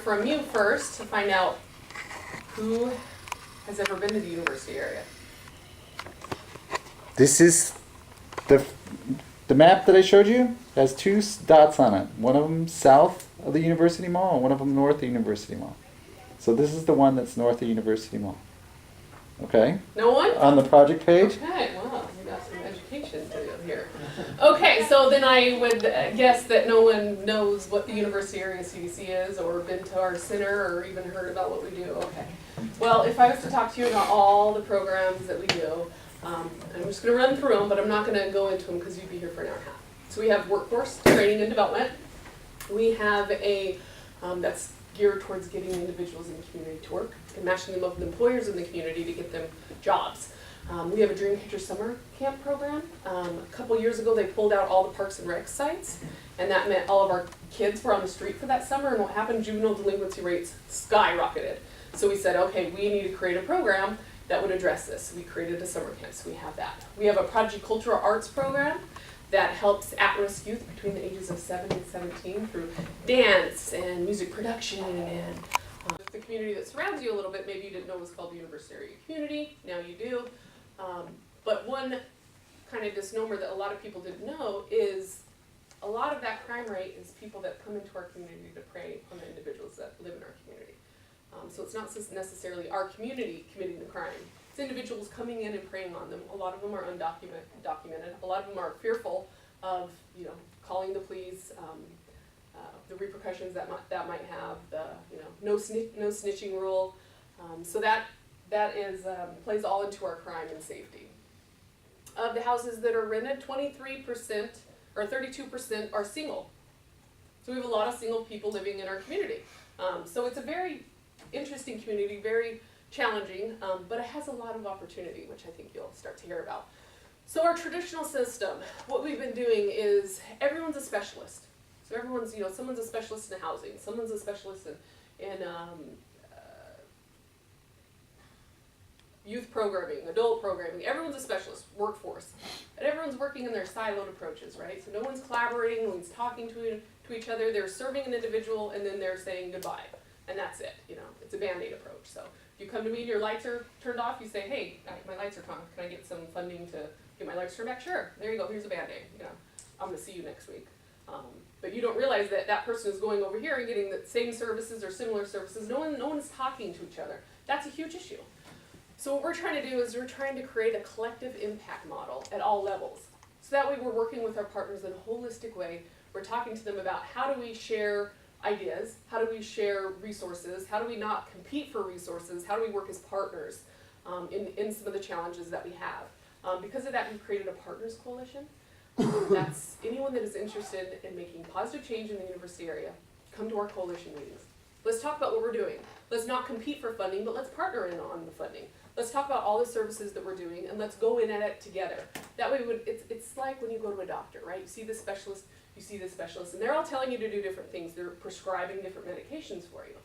from you first to find out who has ever been to the university area. This is the map that I showed you has two dots on it. One of them south of the University Mall and one of them north of the University Mall. So this is the one that's north of University Mall. Okay? No one? On the project page. Okay, wow, we got some education to do here. Okay, so then I would guess that no one knows what the university area CDC is, or been to our center, or even heard about what we do. Okay. Well, if I was to talk to you about all the programs that we do, I'm just going to run through them, but I'm not going to go into them because you'd be here for an hour and a half. So we have workforce training and development. We have a that's geared towards getting individuals in the community to work and matching them up with employers in the community to get them jobs. We have a Dreamcatcher summer camp program. A couple years ago, they pulled out all the Parks and Rec sites, and that meant all of our kids were on the street for that summer, and what happened, juvenile delinquency rates skyrocketed. So we said, okay, we need to create a program that would address this. We created a summer camp, so we have that. We have a Project Cultural Arts program that helps at-risk youth between the ages of 7 and 17 through dance and music production and the community that surrounds you a little bit. Maybe you didn't know it was called the University Area Community, now you do. But one kind of misnomer that a lot of people didn't know is a lot of that crime rate is people that come into our community to prey on the individuals that live in our community. So it's not necessarily our community committing the crime. It's individuals coming in and preying on them. A lot of them are undocumented. A lot of them are fearful of, calling the police, the repercussions that might have, the, no snitching rule. So that is plays all into our crime and safety. Of the houses that are rented, 23% or 32% are single. So we have a lot of single people living in our community. So it's a very interesting community, very challenging, but it has a lot of opportunity, which I think you'll start to hear about. So our traditional system, what we've been doing is everyone's a specialist. So everyone's, someone's a specialist in housing, someone's a specialist in youth programming, adult programming, everyone's a specialist, workforce. And everyone's working in their siloed approaches, right? So no one's collaborating, no one's talking to each other, they're serving an individual and then they're saying goodbye. And that's it, it's a Band-Aid approach. So if you come to me and your lights are turned off, you say, hey, my lights are on, can I get some funding to get my lights turned back? Sure, there you go, here's a Band-Aid, I'm gonna see you next week. But you don't realize that that person is going over here and getting the same services or similar services. No one is talking to each other. That's a huge issue. So what we're trying to do is we're trying to create a collective impact model at all levels. So that way we're working with our partners in a holistic way. We're talking to them about how do we share ideas, how do we share resources, how do we not compete for resources, how do we work as partners in some of the challenges that we have. Because of that, we've created a partners coalition. That's anyone that is interested in making positive change in the university area, come to our coalition meetings. Let's talk about what we're doing. Let's not compete for funding, but let's partner in on the funding. Let's talk about all the services that we're doing, and let's go in at it together. That way, it's like when you go to a doctor, right? You see the specialist, and they're all telling you to do different things. They're prescribing different medications for you.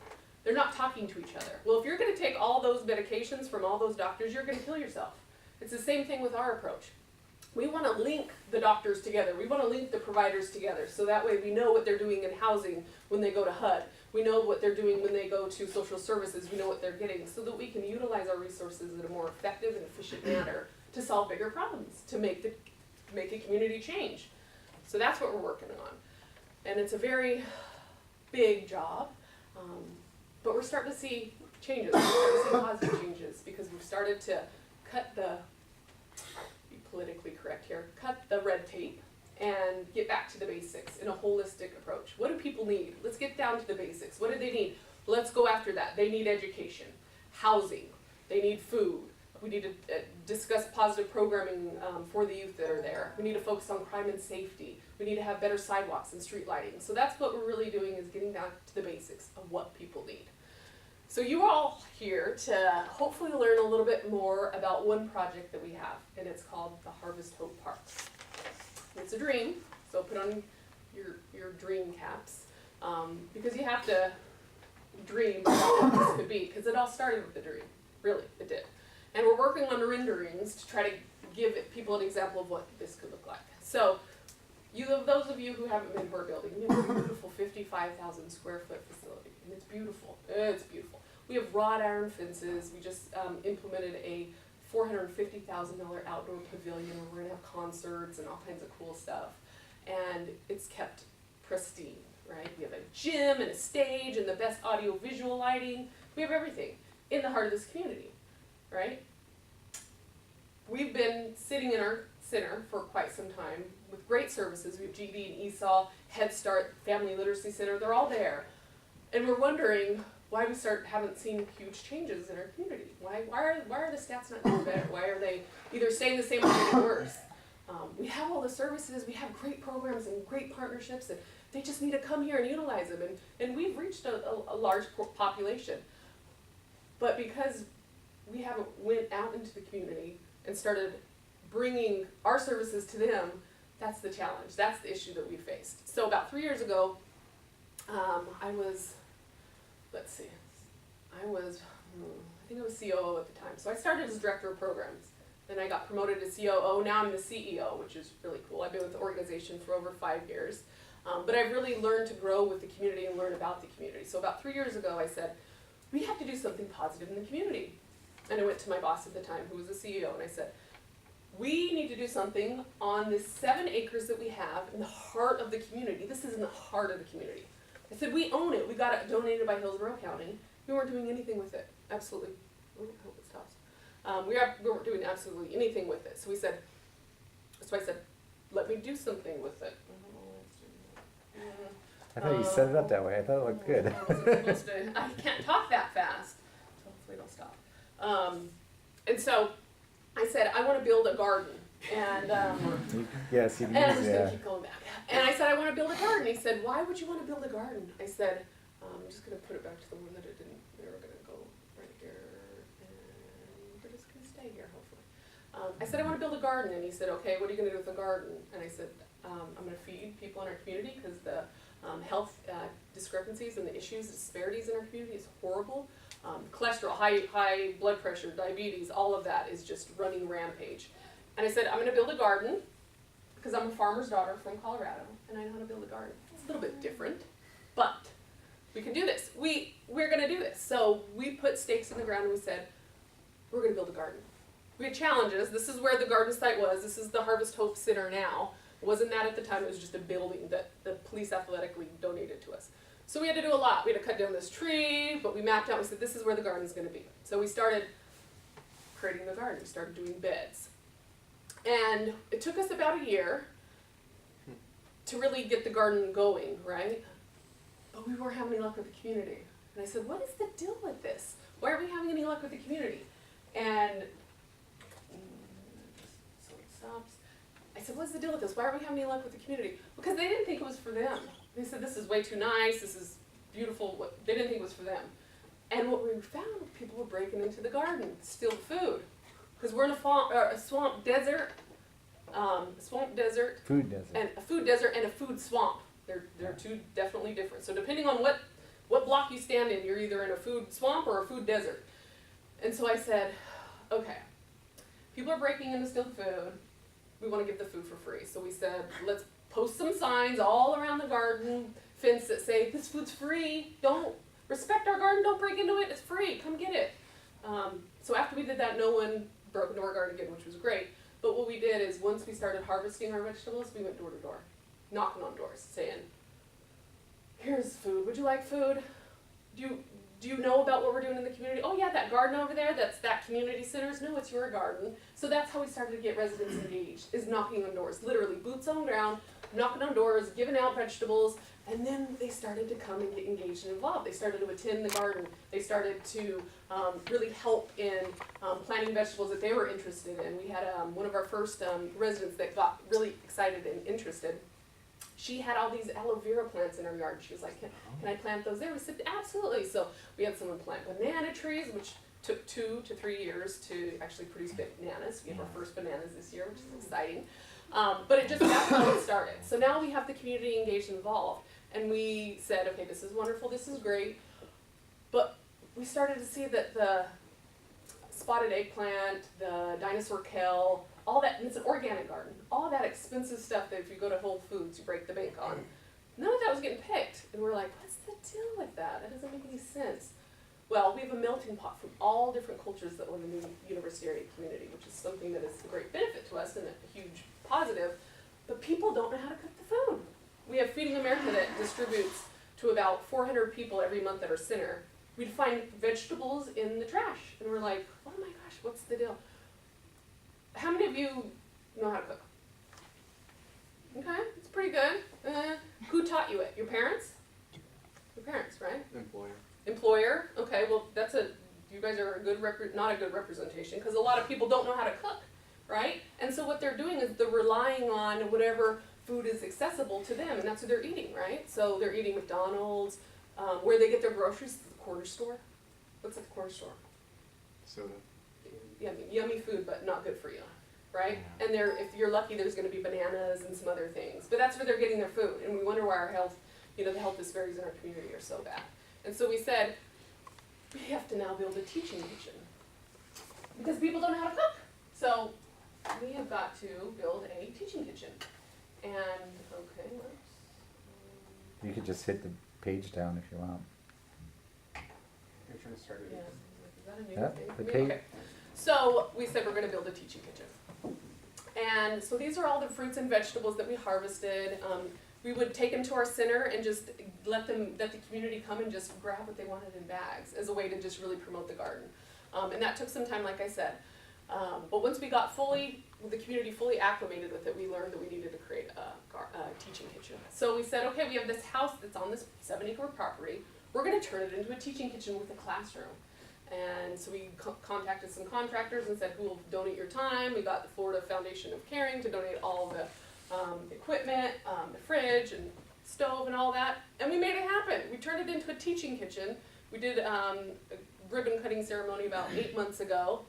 They're not talking to each other. Well, if you're going to take all those medications from all those doctors, you're going to kill yourself. It's the same thing with our approach. We want to link the doctors together. We want to link the providers together, so that way we know what they're doing in housing when they go to HUD. We know what they're doing when they go to social services. We know what they're getting, so that we can utilize our resources in a more effective and efficient manner to solve bigger problems, to make a community change. So that's what we're working on. And it's a very big job, but we're starting to see changes. We're starting to see positive changes because we've started to cut the, be politically correct here, cut the red tape and get back to the basics in a holistic approach. What do people need? Let's get down to the basics. What do they need? Let's go after that. They need education, housing, they need food. We need to discuss positive programming for the youth that are there. We need to focus on crime and safety. We need to have better sidewalks and street lighting. So that's what we're really doing, is getting down to the basics of what people need. So you're all here to hopefully learn a little bit more about one project that we have, and it's called the Harvest Hope Park. It's a dream, so put on your dream caps, because you have to dream about what this could be, because it all started with a dream. Really, it did. And we're working on renderings to try to give people an example of what this could look like. So those of you who haven't been to our building, we have a beautiful 55,000 square foot facility, and it's beautiful. It's beautiful. We have wrought iron fences. We just implemented a $450,000 outdoor pavilion where we're gonna have concerts and all kinds of cool stuff, and it's kept pristine, right? We have a gym and a stage and the best audio visual lighting. We have everything in the heart of this community, right? We've been sitting in our center for quite some time with great services. We have GD and ESOL, Head Start, Family Literacy Center, they're all there. And we're wondering why we haven't seen huge changes in our community. Why are the stats not doing better? Why are they either staying the same or getting worse? We have all the services, we have great programs and great partnerships, and they just need to come here and utilize them. And we've reached a large population. But because we haven't went out into the community and started bringing our services to them, that's the challenge. That's the issue that we faced. So about 3 years ago, I think I was COO at the time. So I started as director of programs. Then I got promoted to COO. Now I'm the CEO, which is really cool. I've been with the organization for over 5 years. But I've really learned to grow with the community and learn about the community. So about 3 years ago, I said, we have to do something positive in the community. And I went to my boss at the time, who was the CEO, and I said, we need to do something on this 7 acres that we have in the heart of the community. This is in the heart of the community. I said, we own it. We got it donated by Hillsborough County. We weren't doing anything with it. Absolutely. I hope it stops. We weren't doing absolutely anything with it. So I said, let me do something with it. I thought you set it up that way. I thought it looked good. I can't talk that fast, so hopefully it'll stop. And so I said, I want to build a garden. And yes, you and I'm just yeah. gonna keep going back. And I said, I want to build a garden. He said, why would you want to build a garden? I said, I'm just gonna put it back to the one that it didn't. We were gonna go right here, and we're just gonna stay here, hopefully. I said, I want to build a garden, and he said, okay, what are you gonna do with the garden? And I said, I'm gonna feed people in our community because the health discrepancies and the issues, the disparities in our community is horrible. Cholesterol, high blood pressure, diabetes, all of that is just running rampage. And I said, I'm gonna build a garden because I'm a farmer's daughter from Colorado and I know how to build a garden. It's a little bit different, but we can do this. We're gonna do this. So we put stakes in the ground and we said, we're gonna build a garden. We had challenges. This is where the garden site was. This is the Harvest Hope Center now. It wasn't that at the time, it was just a building that the Police Athletic League donated to us. So we had to do a lot. We had to cut down this tree, but we mapped out, we said, this is where the garden's gonna be. So we started creating the garden. We started doing beds. And it took us about a year to really get the garden going, right? But we weren't having any luck with the community. And I said, what is the deal with this? Why aren't we having any luck with the community? And so it stops. I said, what's the deal with this? Why aren't we having any luck with the community? Because they didn't think it was for them. They said, this is way too nice, this is beautiful. They didn't think it was for them. And what we found, people were breaking into the garden, steal the food. Because we're in a swamp desert, Food desert. and a food desert and a food swamp. They're two definitely different. So depending on what block you stand in, you're either in a food swamp or a food desert. And so I said, okay, people are breaking in to steal the food. We want to give the food for free. So we said, let's post some signs all around the garden fence that say, this food's free. Don't respect our garden. Don't break into it. It's free. Come get it. So after we did that, no one broke into our garden again, which was great. But what we did is once we started harvesting our vegetables, we went door to door, knocking on doors, saying, here's food. Would you like food? Do you know about what we're doing in the community? Oh yeah, that garden over there, that's that community center's. No, it's your garden. So that's how we started to get residents engaged, is knocking on doors, literally boots on the ground, knocking on doors, giving out vegetables, and then they started to come and get engaged and involved. They started to attend the garden. They started to really help in planting vegetables that they were interested in. We had one of our first residents that got really excited and interested. She had all these aloe vera plants in her yard. She was like, can I plant those there? We said, absolutely. So we had someone plant banana trees, which took 2 to 3 years to actually produce bananas. We have our first bananas this year, which is exciting. But that's how it started. So now we have the community engaged and involved. And we said, okay, this is wonderful, this is great. But we started to see that the spotted eggplant, the dinosaur kale, all that, and it's an organic garden, all that expensive stuff that if you go to Whole Foods, you break the bank on. None of that was getting picked. And we're like, what's the deal with that? That doesn't make any sense. Well, we have a melting pot from all different cultures that live in the University area community, which is something that is a great benefit to us and a huge positive, but people don't know how to cook the food. We have Feeding America that distributes to about 400 people every month at our center. We'd find vegetables in the trash, and we're like, oh my gosh, what's the deal? How many of you know how to cook? Okay, it's pretty good. Who taught you it? Your parents? Your parents, right? Employer. Employer, okay, well, you guys are a good not a good representation, because a lot of people don't know how to cook, right? And so what they're doing is they're relying on whatever food is accessible to them, and that's what they're eating, right? So they're eating McDonald's, where they get their groceries, the corner store. What's at the corner store? Soda. Yummy food, but not good for you, right? And if you're lucky, there's gonna be bananas and some other things, but that's where they're getting their food, and we wonder why our health, the health disparities in our community are so bad. And so we said, we have to now build a teaching kitchen, because people don't know how to cook. So we have got to build a teaching kitchen. And, okay, You could just hit the page down if you want. You're trying to start yeah, it. is that a new Yeah, thing? the Yeah, page. okay. So we said we're gonna build a teaching kitchen. And so these are all the fruits and vegetables that we harvested. We would take them to our center and just let the community come and just grab what they wanted in bags as a way to just really promote the garden. And that took some time, like I said. But once we got the community fully acclimated with it, we learned that we needed to create a teaching kitchen. So we said, okay, we have this house that's on this 7-acre property. We're gonna turn it into a teaching kitchen with a classroom. And so we contacted some contractors and said, who will donate your time? We got the Florida Foundation of Caring to donate all the equipment, the fridge and stove and all that, and we made it happen. We turned it into a teaching kitchen. We did a ribbon cutting ceremony about 8 months ago,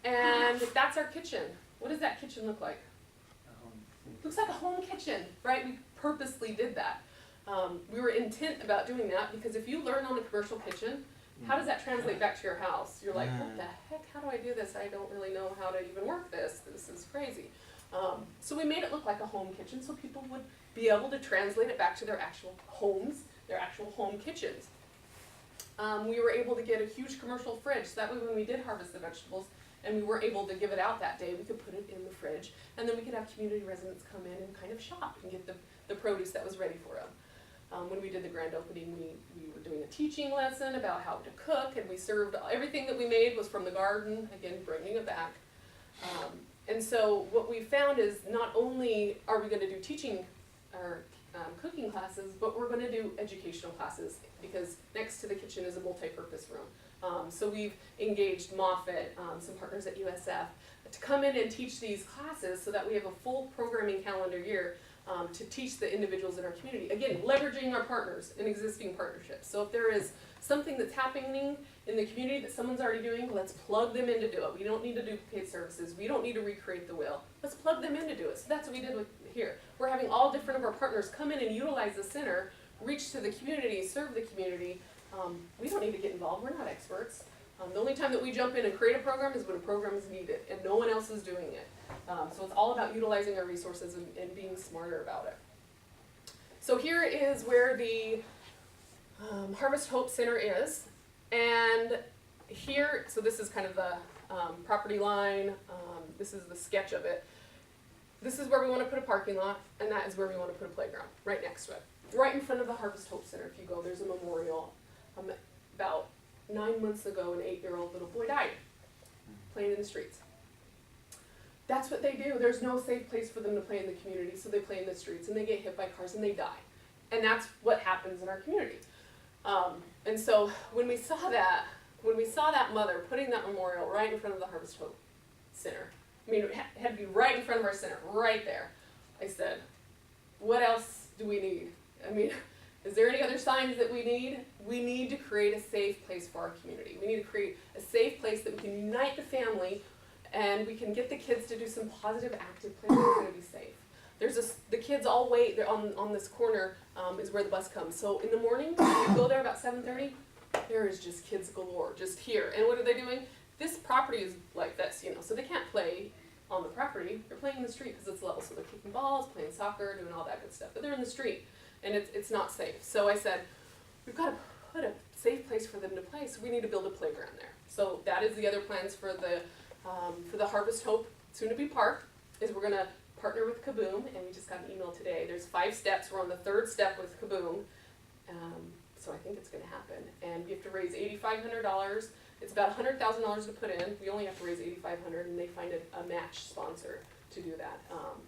and that's our kitchen. What does that kitchen look like? Looks like a home kitchen, right? We purposely did that. We were intent about doing that because if you learn on a commercial kitchen, how does that translate back to your house? You're like, what the heck, how do I do this? I don't really know how to even work this. This is crazy. So we made it look like a home kitchen so people would be able to translate it back to their actual homes, their actual home kitchens. We were able to get a huge commercial fridge, so that way when we did harvest the vegetables and we were able to give it out that day, we could put it in the fridge, and then we could have community residents come in and kind of shop and get the produce that was ready for them. When we did the grand opening, we were doing a teaching lesson about how to cook, and we served, everything that we made was from the garden, again, bringing it back. And so what we found is not only are we going to do teaching or cooking classes, but we're going to do educational classes because next to the kitchen is a multi-purpose room. So we've engaged Moffitt, some partners at USF, to come in and teach these classes so that we have a full programming calendar year to teach the individuals in our community. Again, leveraging our partners and existing partnerships. So if there is something that's happening in the community that someone's already doing, let's plug them in to do it. We don't need to duplicate services. We don't need to recreate the wheel. Let's plug them in to do it. So that's what we did with here. We're having all different of our partners come in and utilize the center, reach to the community, serve the community. We don't need to get involved. We're not experts. The only time that we jump in and create a program is when a program is needed and no one else is doing it. So it's all about utilizing our resources and being smarter about it. So here is where the Harvest Hope Center is. And here, so this is kind of the property line. This is the sketch of it. This is where we want to put a parking lot, and that is where we want to put a playground, right next to it. Right in front of the Harvest Hope Center, if you go, there's a memorial. About 9 months ago, an 8-year-old little boy died playing in the streets. That's what they do. There's no safe place for them to play in the community, so they play in the streets, and they get hit by cars, and they die. And that's what happens in our community. And so when we saw that mother putting that memorial right in front of the Harvest Hope Center, I mean, it had to be right in front of our center, right there. I said, what else do we need? I mean, is there any other signs that we need? We need to create a safe place for our community. We need to create a safe place that we can unite the family and we can get the kids to do some positive, active play that's going to be safe. The kids all wait. They're on this corner is where the bus comes. So in the morning, when you go there about 7:30, there is just kids galore, just here. And what are they doing? This property is like this, so they can't play on the property, they're playing in the street because it's level. So they're kicking balls, playing soccer, doing all that good stuff. But they're in the street, and it's not safe. So I said, we've got to put a safe place for them to play, so we need to build a playground there. So that is the other plans for the Harvest Hope soon-to-be park, is we're going to partner with Kaboom, and we just got an email today. There's 5 steps. We're on the 3rd step with Kaboom. So I think it's going to happen. And you have to raise $8,500. It's about $100,000 to put in. We only have to raise $8,500, and they find a match sponsor to do that,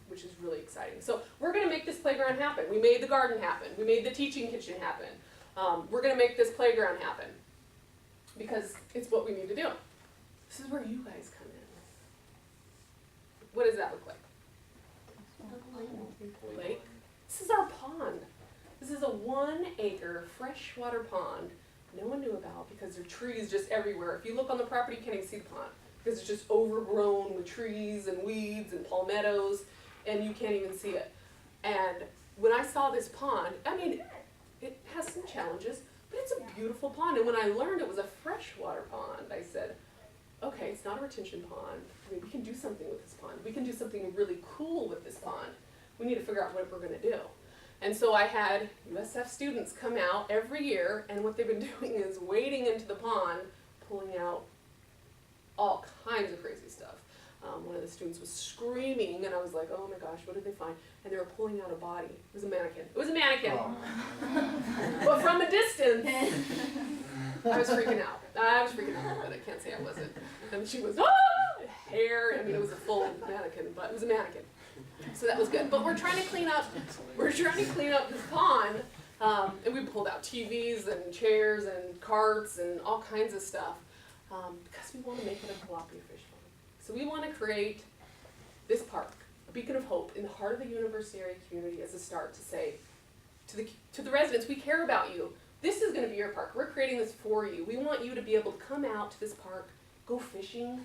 which is really exciting. So we're going to make this playground happen. We made the garden happen. We made the teaching kitchen happen. We're going to make this playground happen because it's what we need to do. This is where you guys come in. What does that look like? Lake. This is our pond. This is a 1-acre freshwater pond no one knew about because there are trees just everywhere. If you look on the property, you can't even see the pond because it's just overgrown with trees and weeds and palmettos, and you can't even see it. And when I saw this pond, I mean, it has some challenges, but it's a beautiful pond. And when I learned it was a freshwater pond, I said, okay, it's not a retention pond. I mean, we can do something with this pond. We can do something really cool with this pond. We need to figure out what we're going to do. And so I had USF students come out every year, and what they've been doing is wading into the pond, pulling out all kinds of crazy stuff. One of the students was screaming, and I was like, oh my gosh, what did they find? And they were pulling out a body. It was a mannequin. It was a mannequin. Oh. But from a distance, I was freaking out. I was freaking out, but I can't say I wasn't. And she was, hair. I mean, it was a full mannequin, but it was a mannequin. So that was good. But we're trying to clean up this pond, and we pulled out TVs and chairs and carts and all kinds of stuff because we want to make it a tilapia fish farm. So we want to create this park, a beacon of hope in the heart of the University area community as a start to say to the residents, we care about you. This is going to be your park. We're creating this for you. We want you to be able to come out to this park, go fishing.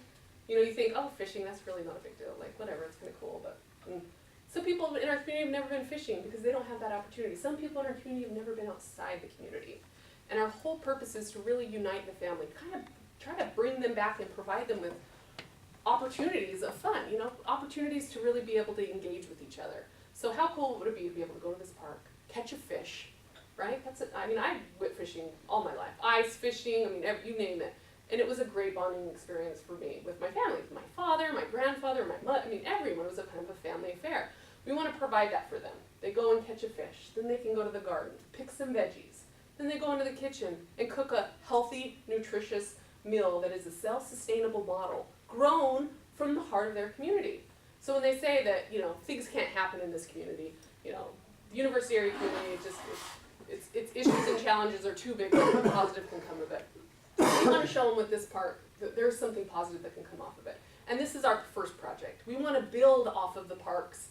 You know, you think, oh, fishing, that's really not a big deal. Like, whatever, it's kind of cool, but some people in our community have never been fishing because they don't have that opportunity. Some people in our community have never been outside the community. And our whole purpose is to really unite the family, kind of try to bring them back and provide them with opportunities of fun, you know, opportunities to really be able to engage with each other. So how cool would it be to be able to go to this park, catch a fish, right? I mean, I went fishing all my life. Ice fishing, I mean, you name it. And it was a great bonding experience for me with my family, my father, my grandfather, my mother. I mean, everyone was a kind of a family affair. We want to provide that for them. They go and catch a fish. Then they can go to the garden, pick some veggies. Then they go into the kitchen and cook a healthy, nutritious meal that is a self-sustainable model grown from the heart of their community. So when they say that, you know, things can't happen in this community, you know, the university area community, its issues and challenges are too big that nothing positive can come of it. We want to show them with this park that there's something positive that can come off of it. And this is our first project. We want to build off of the park's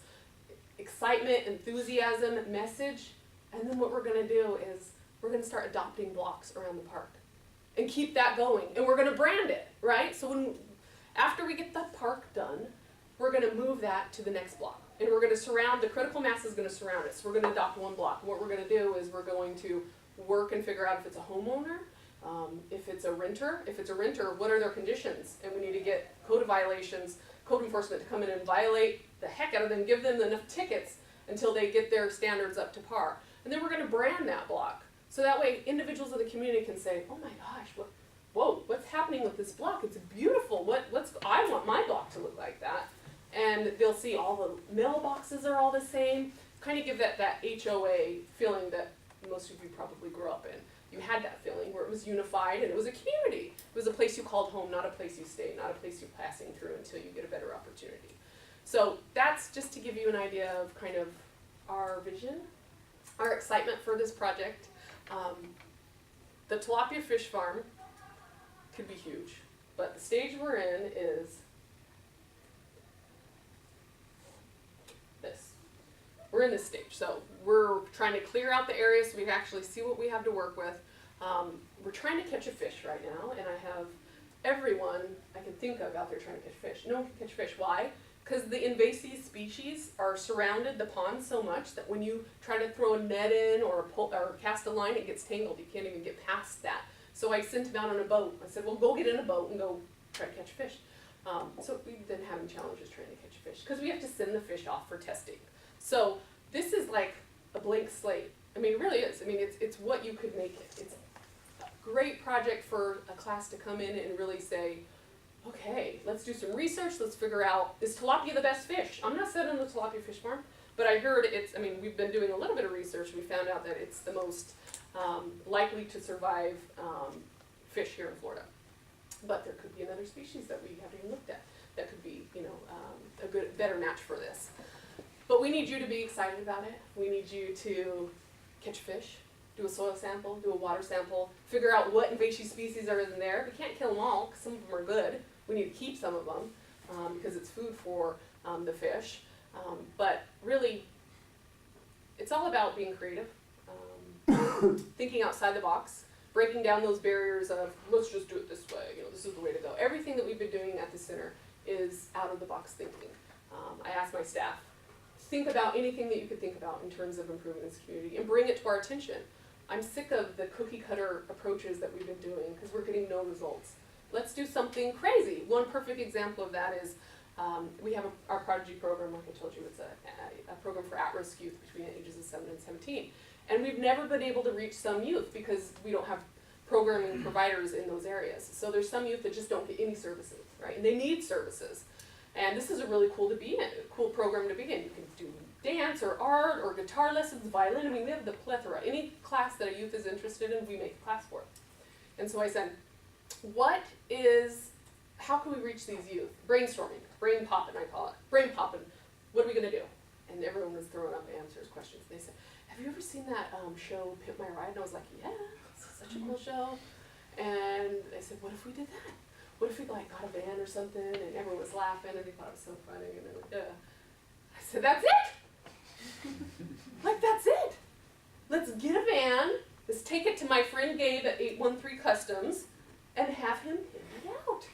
excitement, enthusiasm, message, and then what we're going to do is we're going to start adopting blocks around the park and keep that going. And we're going to brand it, right? So after we get the park done, we're going to move that to the next block. And we're going to surround, the critical mass is going to surround it. So we're going to adopt one block. And what we're going to do is we're going to work and figure out if it's a homeowner, if it's a renter. If it's a renter, what are their conditions? And we need to get code violations, code enforcement to come in and violate the heck out of them, give them enough tickets until they get their standards up to par. And then we're going to brand that block. So that way individuals of the community can say, oh my gosh, what's happening with this block? It's beautiful. I want my block to look like that. And they'll see all the mailboxes are all the same. Kind of give that HOA feeling that most of you probably grew up in. You had that feeling where it was unified and it was a community. It was a place you called home, not a place you stayed, not a place you're passing through until you get a better opportunity. So that's just to give you an idea of kind of our vision, our excitement for this project. The tilapia fish farm could be huge, but the stage we're in is this. We're in this stage, so we're trying to clear out the area so we can actually see what we have to work with. We're trying to catch a fish right now, and I have everyone I can think of out there trying to catch fish. No one can catch fish. Why? Because the invasive species are surrounded the pond so much that when you try to throw a net in or cast a line, it gets tangled. You can't even get past that. So I sent them out on a boat. I said, well, go get in a boat and go try to catch fish. So we've been having challenges trying to catch fish, because we have to send the fish off for testing. So this is like a blank slate. I mean, it really is. I mean, it's what you could make it. It's a great project for a class to come in and really say, okay, let's do some research, let's figure out, is tilapia the best fish? I'm not setting the tilapia fish farm, but I heard I mean, we've been doing a little bit of research, we found out that it's the most likely to survive fish here in Florida. But there could be another species that we haven't even looked at that could be, you know, a better match for this. But we need you to be excited about it. We need you to catch fish, do a soil sample, do a water sample, figure out what invasive species are in there. We can't kill them all, because some of them are good. We need to keep some of them, because it's food for the fish. But really, it's all about being creative, thinking outside the box, breaking down those barriers of, let's just do it this way, you know, this is the way to go. Everything that we've been doing at the center is out of the box thinking. I asked my staff, think about anything that you could think about in terms of improving this community and bring it to our attention. I'm sick of the cookie cutter approaches that we've been doing because we're getting no results. Let's do something crazy. One perfect example of that is we have our Prodigy program, like I told you, it's a program for at-risk youth between the ages of 7 and 17. And we've never been able to reach some youth because we don't have programming providers in those areas. So there's some youth that just don't get any services, right? And they need services. And this is a really cool program to be in. You can do dance or art or guitar lessons, violin. I mean, we have the plethora. Any class that a youth is interested in, we make a class for. And so I said, how can we reach these youth? Brainstorming, brain popping, I call it. Brain popping. What are we gonna do? And everyone was throwing up answers, questions. They said, have you ever seen that show, Pimp My Ride? And I was like, yeah, it's such a cool show. And they said, what if we did that? What if we like got a van or something? And everyone was laughing and they thought it was so funny. And they were like, I said, that's it. Like, that's it. Let's get a van. Let's take it to my friend Gabe at 813 Customs and have him pin it out.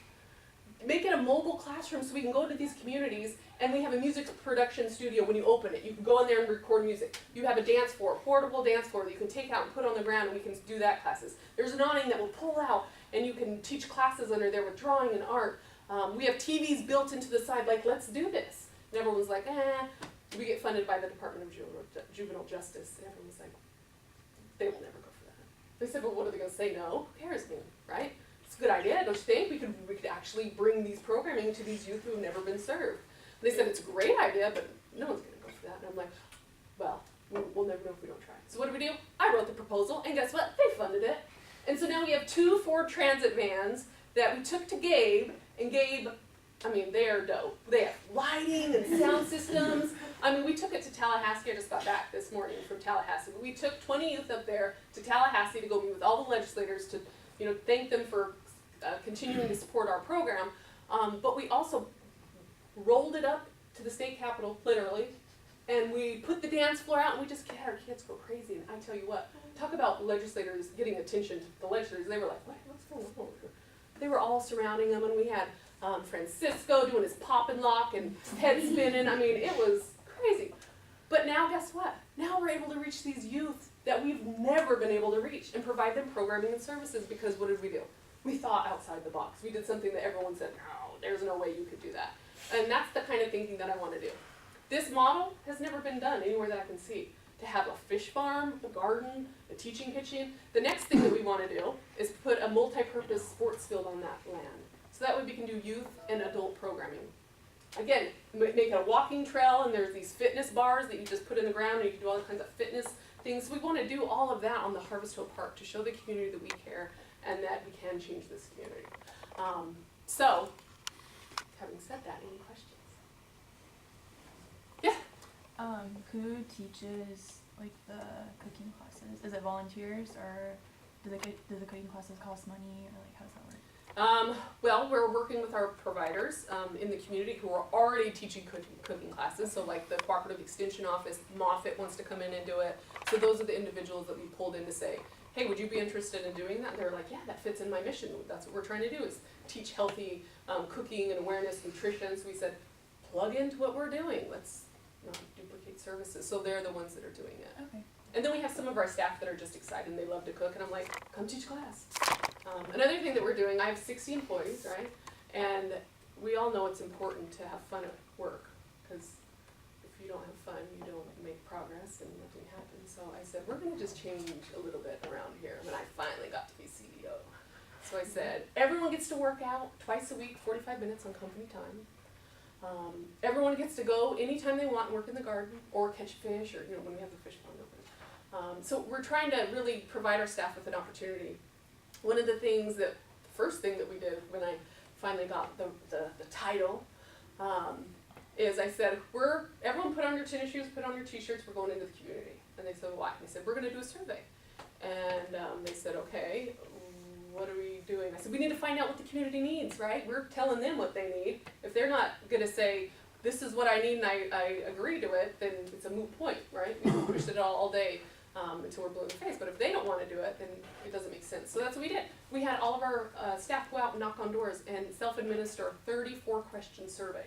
Make it a mobile classroom so we can go to these communities, and we have a music production studio when you open it. You can go in there and record music. You have a dance floor, portable dance floor that you can take out and put on the ground, and we can do that classes. There's an awning that will pull out, and you can teach classes under there with drawing and art. We have TVs built into the side, like, let's do this. And everyone's like, we get funded by the Department of Juvenile Justice, and everyone's like, they will never go for that. They said, well, what are they gonna say? No, who cares, man, right? It's a good idea, don't you think? We could actually bring these programming to these youth who have never been served. And they said, it's a great idea, but no one's gonna go for that. And I'm like, well, we'll never know if we don't try. So what do? I wrote the proposal, and guess what? They funded it. And so now we have 2 Ford Transit vans that we took to Gabe, and Gabe, I mean, they are dope. They have lighting and sound systems. I mean, we took it to Tallahassee. I just got back this morning from Tallahassee. We took 20 youth up there to Tallahassee to go meet with all the legislators to, you know, thank them for continuing to support our program. But we also rolled it up to the state capitol, literally, and we put the dance floor out, and we just had our kids go crazy. And I tell you what, talk about legislators getting attention to the legislators. They were like, what's going on over here? They were all surrounding them, and we had Francisco doing his pop and lock and head spinning. I mean, it was crazy. But now guess what? Now we're able to reach these youth that we've never been able to reach and provide them programming and services, because what did we do? We thought outside the box. We did something that everyone said, no, there's no way you could do that. And that's the kind of thinking that I want to do. This model has never been done anywhere that I can see. To have a fish farm, a garden, a teaching kitchen. The next thing that we want to do is put a multi-purpose sports field on that land. So that way we can do youth and adult programming. Again, make it a walking trail, and there's these fitness bars that you just put in the ground, and you can do all kinds of fitness things. So we want to do all of that on the Harvest Hill Park to show the community that we care and that we can change this community. So, having said that, any questions? Yeah? Who teaches like the cooking classes? Is it volunteers, or do the cooking classes cost money, or like how does that work? Well, we're working with our providers in the community who are already teaching cooking classes. So like the Cooperative Extension Office, Moffitt wants to come in and do it. So those are the individuals that we pulled in to say, hey, would you be interested in doing that? And they're like, yeah, that fits in my mission. That's what we're trying to do, is teach healthy cooking and awareness, nutrition. So we said, plug into what we're doing. Let's not duplicate services. So they're the ones that are doing it. Okay. And then we have some of our staff that are just excited and they love to cook, and I'm like, come teach class. Another thing that we're doing, I have 60 employees, right? And we all know it's important to have fun at work, because if you don't have fun, you don't make progress and nothing happens. So I said, we're gonna just change a little bit around here when I finally got to be CEO. So I said, everyone gets to work out twice a week, 45 minutes on company time. Everyone gets to go anytime they want and work in the garden or catch fish, or, you know, when we have the fish pond open. So we're trying to really provide our staff with an opportunity. One of the things that, the first thing that we did when I finally got the title, is I said, everyone put on your tennis shoes, put on your t-shirts, we're going into the community. And they said, why? And I said, we're gonna do a survey. And they said, okay, what are we doing? I said, we need to find out what the community needs, right? We're telling them what they need. If they're not gonna say, this is what I need and I agree to it, then it's a moot point, right? We can push it all day until we're blue in the face. But if they don't wanna do it, then it doesn't make sense. So that's what we did. We had all of our staff go out and knock on doors and self-administer a 34-question survey.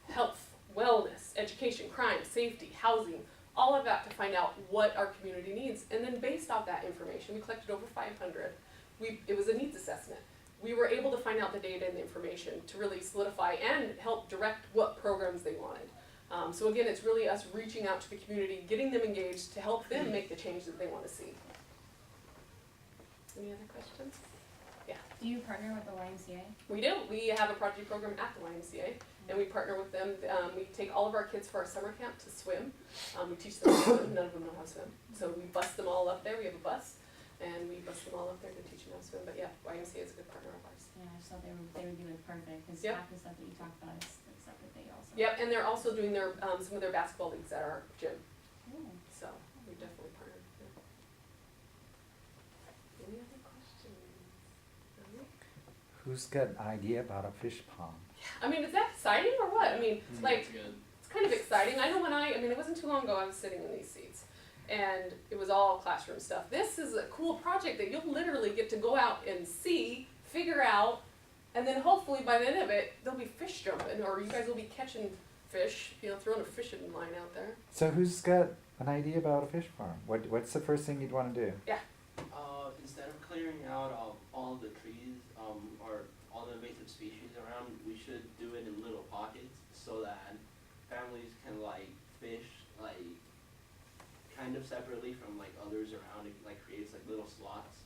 Health, wellness, education, crime, safety, housing, all of that to find out what our community needs. And then based off that information, we collected over 500. It was a needs assessment. We were able to find out the data and the information to really solidify and help direct what programs they wanted. So again, it's really us reaching out to the community, getting them engaged to help them make the change that they want to see. Any other questions? Yeah. Do you partner with the YMCA? We do. We have a project program at the YMCA, and we partner with them. We take all of our kids for our summer camp to swim. We teach them to swim. None of them know how to swim. So we bus them all up there. We have a bus, and we bus them all up there to teach them how to swim. But yeah, YMCA is a good partner of ours. Yeah, I just thought they would be like perfect, because Yep. half the stuff that you talked about is like stuff that they also. Yep, and they're also doing their some of their basketball leagues at our gym. Cool. So we definitely partner. Yeah. Any other questions? No? Who's got an idea about a fish pond? I mean, is that exciting or what? I mean, like, it's kind of exciting. I know when I mean, it wasn't too long ago I was sitting in these seats, and it was all classroom stuff. This is a cool project that you'll literally get to go out and see, figure out, and then hopefully by the end of it, there'll be fish jumping, or you guys will be catching fish, you know, throwing a fishing line out there. So who's got an idea about a fish farm? What's the first thing you'd want to do? Instead of clearing out all the trees or all the invasive species around, we should do it in little pockets so that families can like fish like kind of separately from like others around. It like creates like little slots.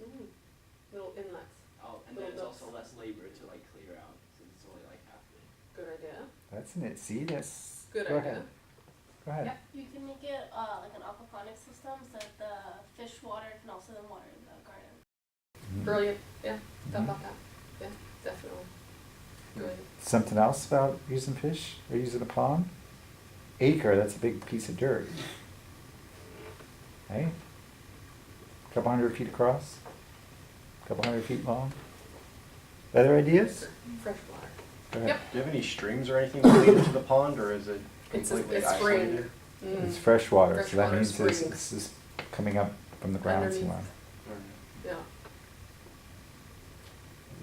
Little inlets. Oh, and Little then it's nooks. also less labor to like clear out since it's only like halfway. Good idea. That's it. See, that's Good go idea. Ahead. Go ahead. Yep. You can make it like an aquaponics system so that the fish water can also then water the garden. Mhm. Brilliant. Yeah, thought Mhm. about that. Yeah, definitely. Good. Something else about using fish or using a pond? Acre, that's a big piece of dirt. Hey? Couple 100 feet across? Couple 100 feet long? Other ideas? Fresh water. Go ahead. Yep. Do you have any streams or anything that lead into the pond, or is it It's completely a spring. isolated? It's fresh water, so that Freshwater means this springs. is coming up from the ground Underneath. somewhere. Yeah.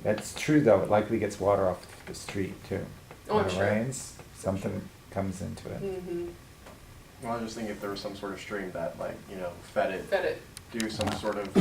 That's true though, it likely gets water off the street too. Oh, When I'm it sure. rains, something comes into it. Mm-hmm. Well, I was just thinking if there was some sort of stream that, like, you know, fed it, Fed it. do some sort of